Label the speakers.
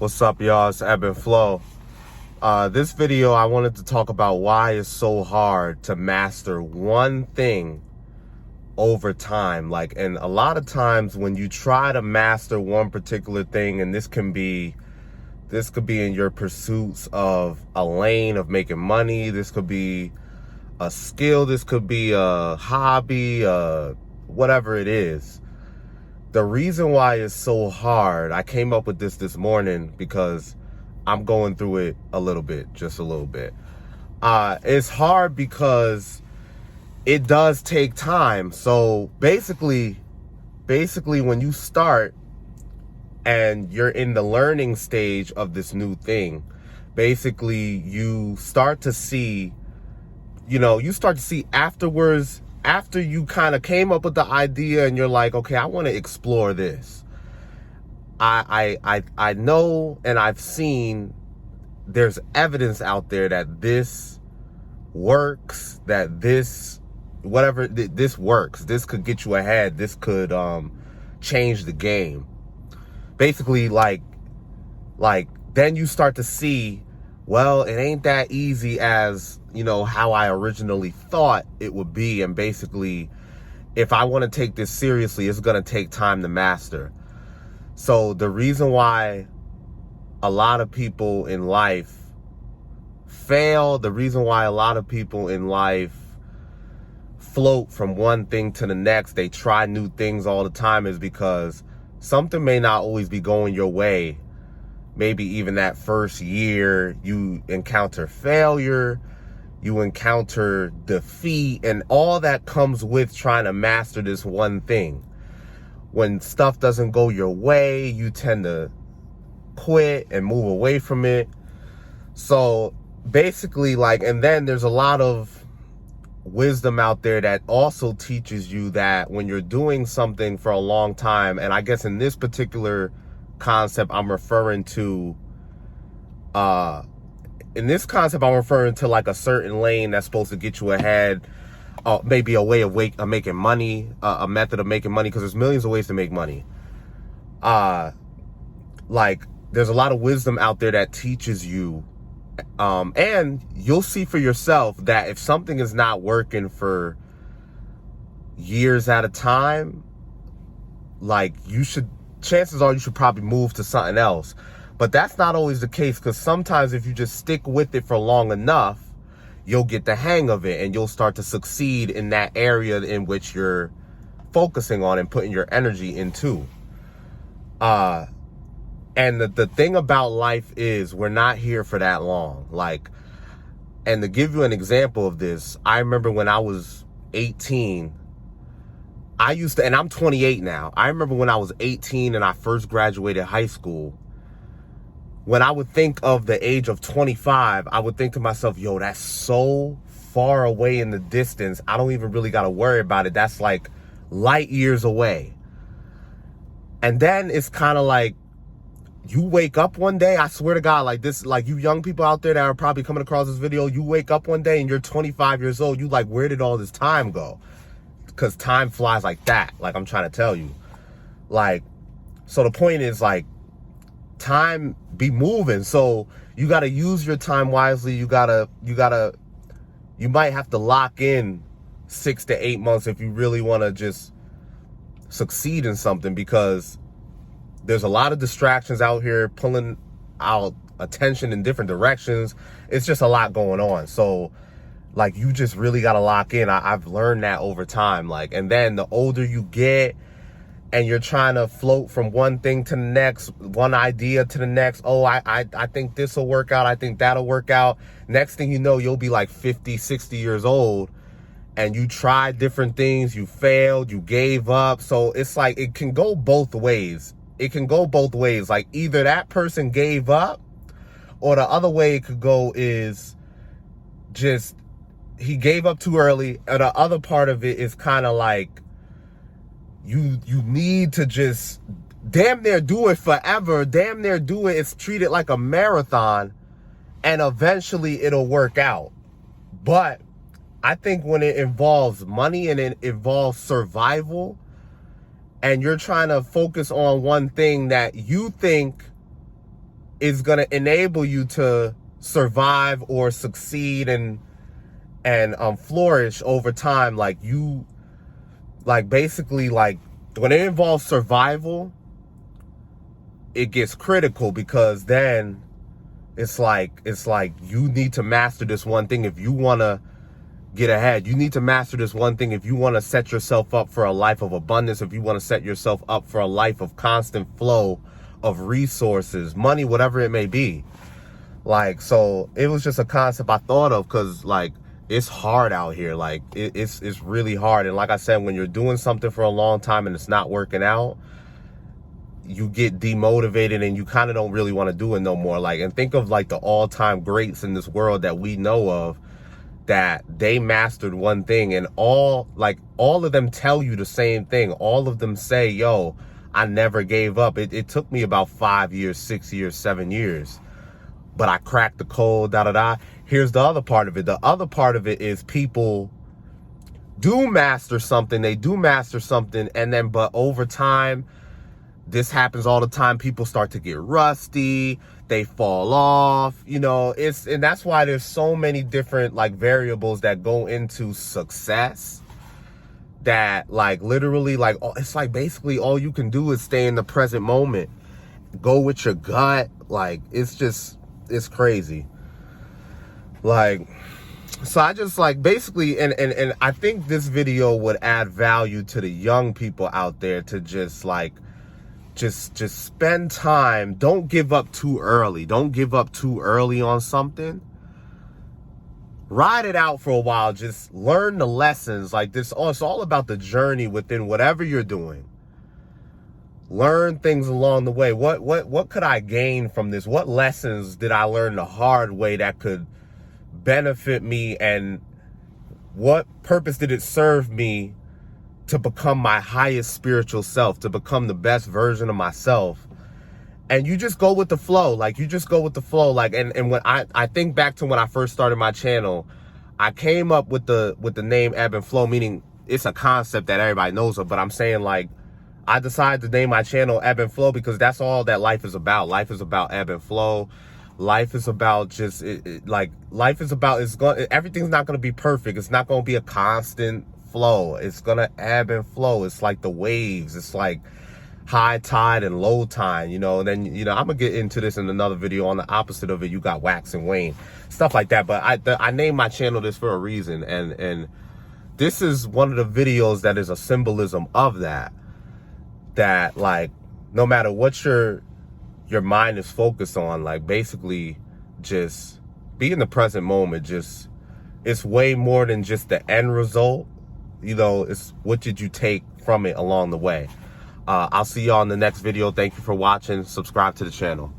Speaker 1: What's up, y'all? It's Ebb and Flow. This video, I wanted to talk about why it's so hard to master one thing over time. And a lot of times when you try to master one particular thing, and this could be in your pursuits of a lane of making money. This could be a skill. This could be a hobby, whatever it is. The reason why it's so hard, I came up with this morning because I'm going through it just a little bit. It's hard because it does take time. So basically when you start and you're in the learning stage of this new thing, basically you start to see afterwards, after you kind of came up with the idea and you're like, okay, I want to explore this. I know, and I've seen there's evidence out there that this works, that this works. This could get you ahead. This could change the game. Basically, then you start to see, well, it ain't that easy as, how I originally thought it would be. And basically, if I want to take this seriously, it's going to take time to master. So the reason why a lot of people in life fail, the reason why a lot of people in life float from one thing to the next, they try new things all the time, is because something may not always be going your way. Maybe even that first year you encounter failure, you encounter defeat, and all that comes with trying to master this one thing. When stuff doesn't go your way, you tend to quit and move away from it. So basically, and then there's a lot of wisdom out there that also teaches you that when you're doing something for a long time, and I guess in this particular concept, I'm referring to like a certain lane that's supposed to get you ahead. Maybe a way of making money, a method of making money, because there's millions of ways to make money. There's a lot of wisdom out there that teaches you, and you'll see for yourself that if something is not working for years at a time, chances are you should probably move to something else. But that's not always the case, because sometimes if you just stick with it for long enough, you'll get the hang of it and you'll start to succeed in that area in which you're focusing on and putting your energy into. And the thing about life is we're not here for that long. And to give you an example of this, I remember when I was 18, and I'm 28 now. I remember when I was 18 and I first graduated high school, when I would think of the age of 25, I would think to myself, yo, that's so far away in the distance. I don't even really got to worry about it. That's like light years away. And then it's kind of like, you wake up one day, I swear to God, you young people out there that are probably coming across this video, you wake up one day and you're 25 years old. You where did all this time go? Because time flies like that. I'm trying to tell you. So the point is, time be moving. So you got to use your time wisely. You might have to lock in 6 to 8 months if you really want to just succeed in something, because there's a lot of distractions out here pulling out attention in different directions. It's just a lot going on. So you just really got to lock in. I've learned that over time. And then the older you get and you're trying to float from one thing to the next, one idea to the next. Oh, I think this will work out. I think that'll work out. Next thing you know, you'll be 50, 60 years old and you tried different things. You failed, you gave up. So it's it can go both ways. It can go both ways. Either that person gave up, or the other way it could go is just he gave up too early. And the other part of it is kind of you need to just damn near do it forever. Damn near do it. It's treated like a marathon, and eventually it'll work out. But I think when it involves money and it involves survival, and you're trying to focus on one thing that you think is going to enable you to survive or succeed and flourish over time. Like basically, like when it involves survival, it gets critical, because then it's like you need to master this one thing if you want to get ahead. You need to master this one thing if you want to set yourself up for a life of abundance, if you want to set yourself up for a life of constant flow of resources, money, whatever it may be. Like, so it was just a concept I thought of, because like it's hard out here. Like it's really hard. And like I said, when you're doing something for a long time and it's not working out, you get demotivated and you kind of don't really want to do it no more. Like, and think of like the all-time greats in this world that we know of, that they mastered one thing, and all of them tell you the same thing. All of them say, yo, I never gave up. It took me about 5 years, 6 years, 7 years, but I cracked the code, Here's the other part of it. The other part of it is people do master something. They do master something, and then, but over time, this happens all the time. People start to get rusty. They fall off, you know, and that's why there's so many different like variables that go into success, that like literally, like, it's like basically all you can do is stay in the present moment, go with your gut. Like, it's crazy. Like, so I just like basically, and I think this video would add value to the young people out there to just like, just spend time. Don't give up too early. Don't give up too early on something. Ride it out for a while. Just learn the lessons. Like this, it's all about the journey within whatever you're doing. Learn things along the way. What could I gain from this? What lessons did I learn the hard way that could benefit me, and what purpose did it serve me to become my highest spiritual self, to become the best version of myself? And you just go with the flow. Like, you just go with the flow. Like, and when I think back to when I first started my channel, I came up with the name Ebb and Flow, meaning it's a concept that everybody knows of, but I'm saying, like, I decided to name my channel Ebb and Flow because that's all that life is about. Life is about ebb and flow. Life is about just everything's not going to be perfect. It's not going to be a constant flow. It's going to ebb and flow. It's like the waves. It's like high tide and low tide, you know. And then, you know, I'm gonna get into this in another video. On the opposite of it, you got wax and wane, stuff like that. But I named my channel this for a reason, and this is one of the videos that is a symbolism of that like, no matter what your mind is focused on, like, basically just be in the present moment. Just, it's way more than just the end result, you know. It's what did you take from it along the way. I'll see y'all in the next video. Thank you for watching. Subscribe to the channel.